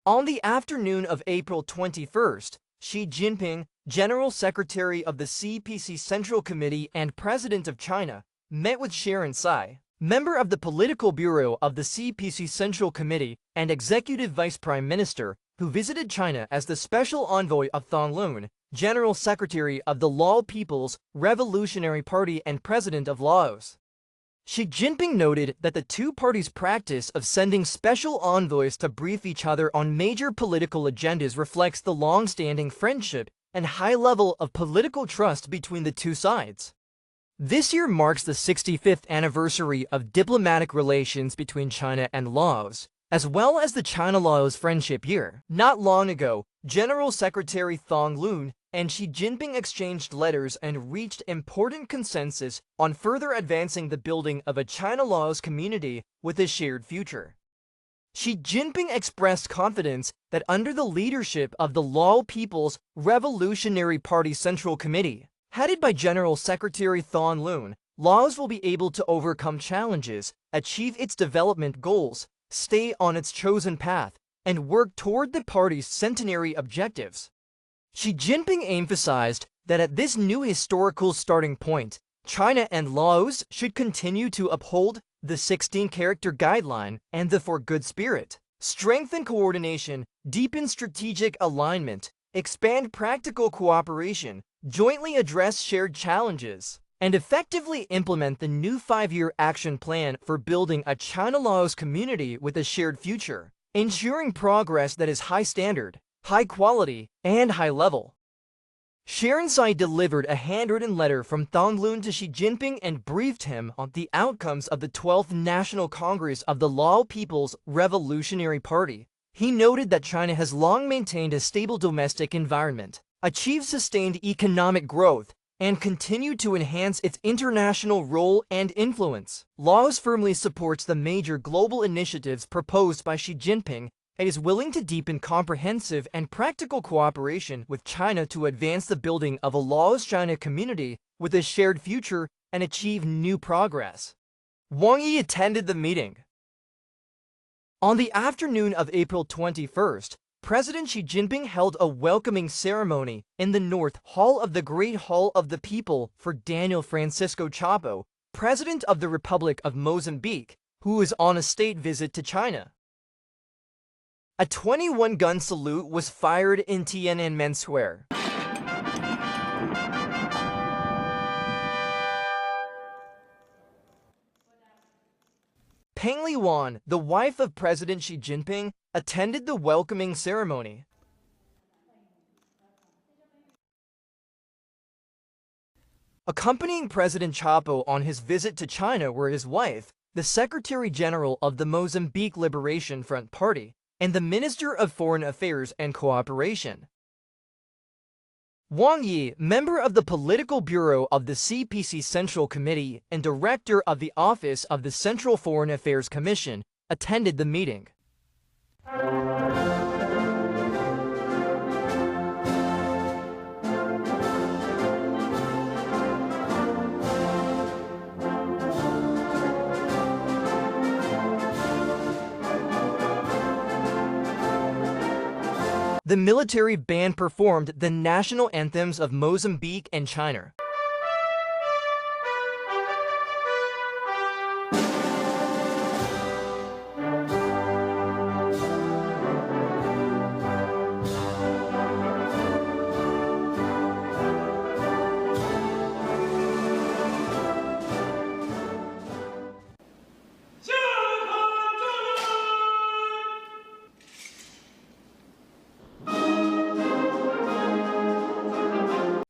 On the afternoon of April 21st, Xi Jinping, General Secretary of the CPC Central Committee and President of China, met with Sharon Tsai, member of the Political Bureau of the CPC Central Committee and Executive Vice Prime Minister, who visited China as the Special Envoy of Thong Loon, General Secretary of the Lao People's Revolutionary Party and President of Laos. Xi Jinping noted that the two parties' practice of sending special envoys to brief each other on major political agendas reflects the long-standing friendship and high level of political trust between the two sides. This year marks the 65th anniversary of diplomatic relations between China and Laos, as well as the China-Laos Friendship Year. Not long ago, General Secretary Thong Loon and Xi Jinping exchanged letters and reached important consensus on further advancing the building of a China-Laos community with a shared future. Xi Jinping expressed confidence that under the leadership of the Lao People's Revolutionary Party Central Committee, headed by General Secretary Thong Loon, Laos will be able to overcome challenges, achieve its development goals, stay on its chosen path, and work toward the party's centenary objectives. Xi Jinping emphasized that at this new historical starting point, China and Laos should continue to uphold the 16-character guideline and the for good spirit, strengthen coordination, deepen strategic alignment, expand practical cooperation, jointly address shared challenges, and effectively implement the new 5-year action plan for building a China-Laos community with a shared future, ensuring progress that is high standard, high quality, and high level. Sharon Tsai delivered a handwritten letter from Thong Loon to Xi Jinping and briefed him on the outcomes of the 12th National Congress of the Lao People's Revolutionary Party. He noted that China has long maintained a stable domestic environment, achieved sustained economic growth, and continued to enhance its international role and influence. Laos firmly supports the major global initiatives proposed by Xi Jinping and is willing to deepen comprehensive and practical cooperation with China to advance the building of a Laos-China community with a shared future and achieve new progress. Wang Yi attended the meeting. On the afternoon of April 21st, President Xi Jinping held a welcoming ceremony in the North Hall of the Great Hall of the People for Daniel Francisco Chapo, President of the Republic of Mozambique, who is on a state visit to China. A 21-gun salute was fired in Tiananmen Square. Peng Liyuan, the wife of President Xi Jinping, attended the welcoming ceremony. Accompanying President Chapo on his visit to China were his wife, the Secretary General of the Mozambique Liberation Front Party, and the Minister of Foreign Affairs and Cooperation. Wang Yi, member of the Political Bureau of the CPC Central Committee and Director of the Office of the Central Foreign Affairs Commission, attended the meeting. The military band performed the national anthems of Mozambique and China.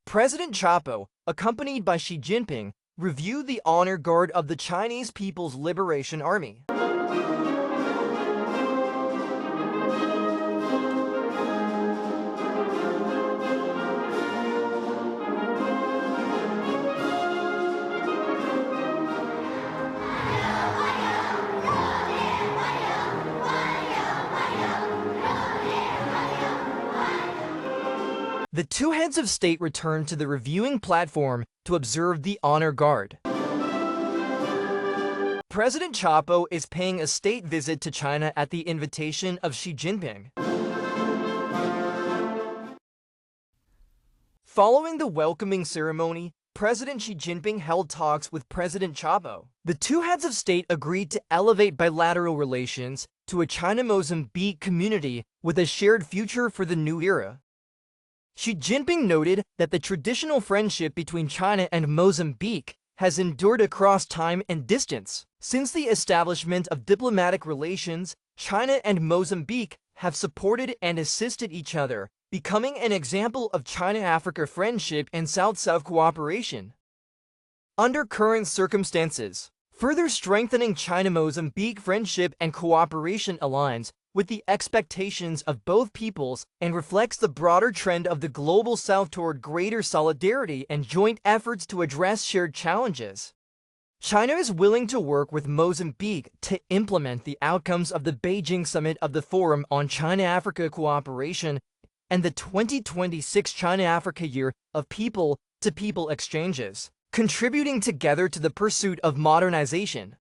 President Chapo, accompanied by Xi Jinping, reviewed the honor guard of the Chinese People's Liberation Army. The two heads of state returned to the reviewing platform to observe the honor guard. President Chapo is paying a state visit to China at the invitation of Xi Jinping. Following the welcoming ceremony, President Xi Jinping held talks with President Chabo. The two heads of state agreed to elevate bilateral relations to a China-Mozambique community with a shared future for the new era. Xi Jinping noted that the traditional friendship between China and Mozambique has endured across time and distance. Since the establishment of diplomatic relations, China and Mozambique have supported and assisted each other, becoming an example of China-Africa friendship and South-South cooperation. Under current circumstances, further strengthening China-Mozambique friendship and cooperation aligns with the expectations of both peoples and reflects the broader trend of the Global South toward greater solidarity and joint efforts to address shared challenges. China is willing to work with Mozambique to implement the outcomes of the Beijing Summit of the Forum on China-Africa Cooperation and the 2026 China-Africa Year of People-to-People Exchanges, contributing together to the pursuit of modernization.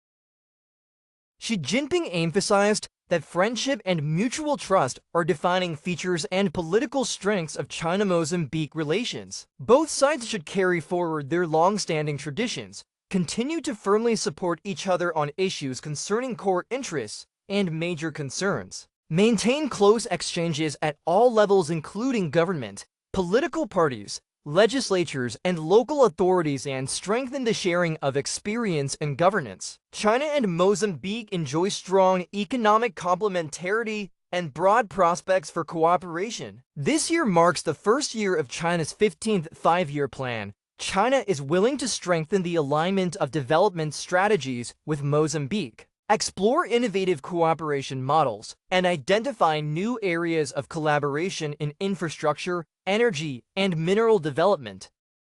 Xi Jinping emphasized that friendship and mutual trust are defining features and political strengths of China-Mozambique relations. Both sides should carry forward their long-standing traditions, continue to firmly support each other on issues concerning core interests and major concerns, maintain close exchanges at all levels including government, political parties, legislatures, and local authorities, and strengthen the sharing of experience and governance. China and Mozambique enjoy strong economic complementarity and broad prospects for cooperation. This year marks the first year of China's 15th five-year plan. China is willing to strengthen the alignment of development strategies with Mozambique, explore innovative cooperation models, and identify new areas of collaboration in infrastructure, energy, and mineral development.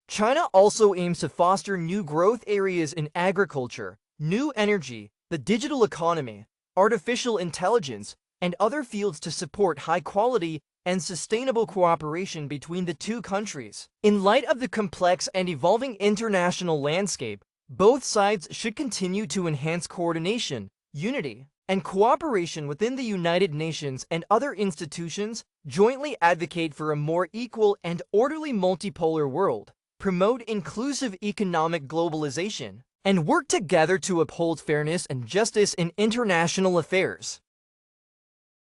China also aims to foster new growth areas in agriculture, new energy, the digital economy, artificial intelligence, and other fields to support high-quality and sustainable cooperation between the two countries. In light of the complex and evolving international landscape, both sides should continue to enhance coordination, unity, and cooperation within the United Nations and other institutions, jointly advocate for a more equal and orderly multipolar world, promote inclusive economic globalization, and work together to uphold fairness and justice in international affairs.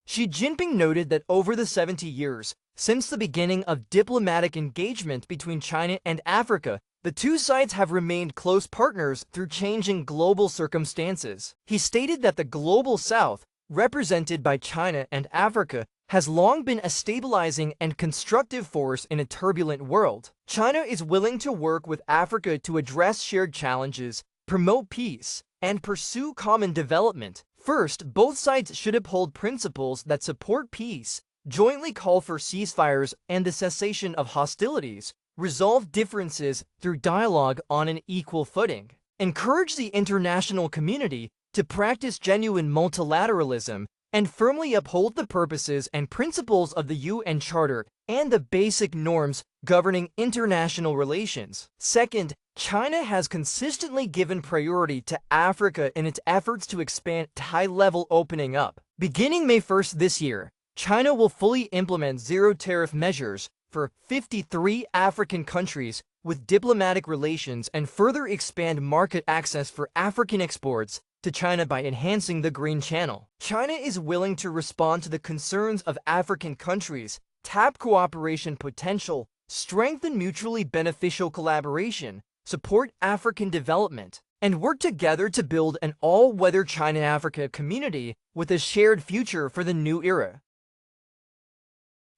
Xi Jinping noted that over the 70 years since the beginning of diplomatic engagement between China and Africa, the two sides have remained close partners through changing global circumstances. He stated that the Global South, represented by China and Africa, has long been a stabilizing and constructive force in a turbulent world. China is willing to work with Africa to address shared challenges, promote peace, and pursue common development. First, both sides should uphold principles that support peace, jointly call for ceasefires and the cessation of hostilities, resolve differences through dialogue on an equal footing, encourage the international community to practice genuine multilateralism, and firmly uphold the purposes and principles of the UN Charter and the basic norms governing international relations. Second, China has consistently given priority to Africa in its efforts to expand high-level opening up. Beginning May 1st this year, China will fully implement zero-tariff measures for 53 African countries with diplomatic relations and further expand market access for African exports to China by enhancing the Green Channel. China is willing to respond to the concerns of African countries, tap cooperation potential, strengthen mutually beneficial collaboration, support African development, and work together to build an all-weather China-Africa community with a shared future for the new era.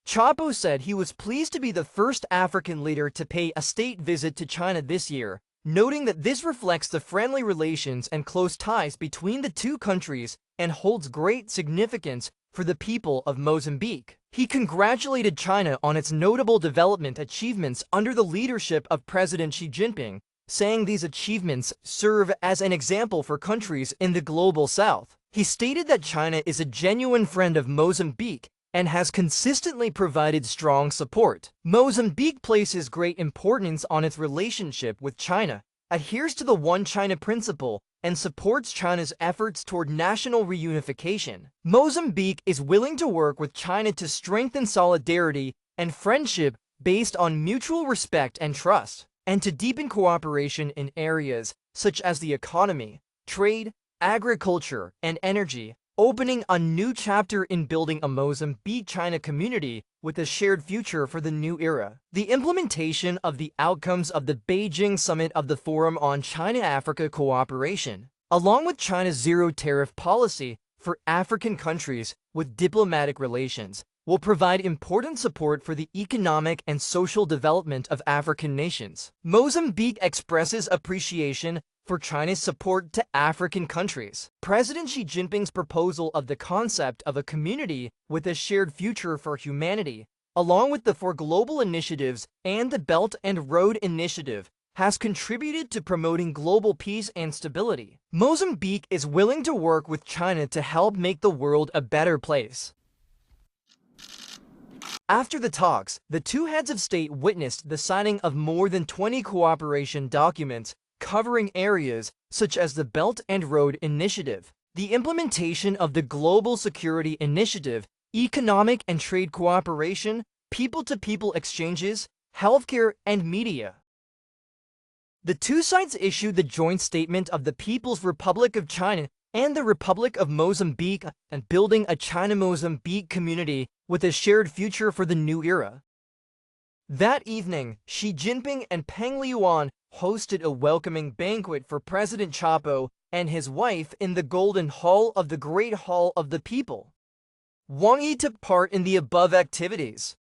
Chabo said he was pleased to be the first African leader to pay a state visit to China this year, noting that this reflects the friendly relations and close ties between the two countries and holds great significance for the people of Mozambique. He congratulated China on its notable development achievements under the leadership of President Xi Jinping, saying these achievements serve as an example for countries in the Global South. He stated that China is a genuine friend of Mozambique and has consistently provided strong support. Mozambique places great importance on its relationship with China, adheres to the One China principle, and supports China's efforts toward national reunification. Mozambique is willing to work with China to strengthen solidarity and friendship based on mutual respect and trust, and to deepen cooperation in areas such as the economy, trade, agriculture, and energy, opening a new chapter in building a Mozambique-China community with a shared future for the new era. The implementation of the outcomes of the Beijing Summit of the Forum on China-Africa Cooperation, along with China's zero-tariff policy for African countries with diplomatic relations, will provide important support for the economic and social development of African nations. Mozambique expresses appreciation for China's support to African countries. President Xi Jinping's proposal of the concept of a community with a shared future for humanity, along with the four global initiatives and the Belt and Road Initiative, has contributed to promoting global peace and stability. Mozambique is willing to work with China to help make the world a better place. After the talks, the two heads of state witnessed the signing of more than 20 cooperation documents covering areas such as the Belt and Road Initiative, the implementation of the Global Security Initiative, economic and trade cooperation, people-to-people exchanges, healthcare, and media. The two sides issued the joint statement of the People's Republic of China and the Republic of Mozambique and building a China-Mozambique community with a shared future for the new era. That evening, Xi Jinping and Peng Liyuan hosted a welcoming banquet for President Chapo and his wife in the Golden Hall of the Great Hall of the People. Wang Yi took part in the above activities.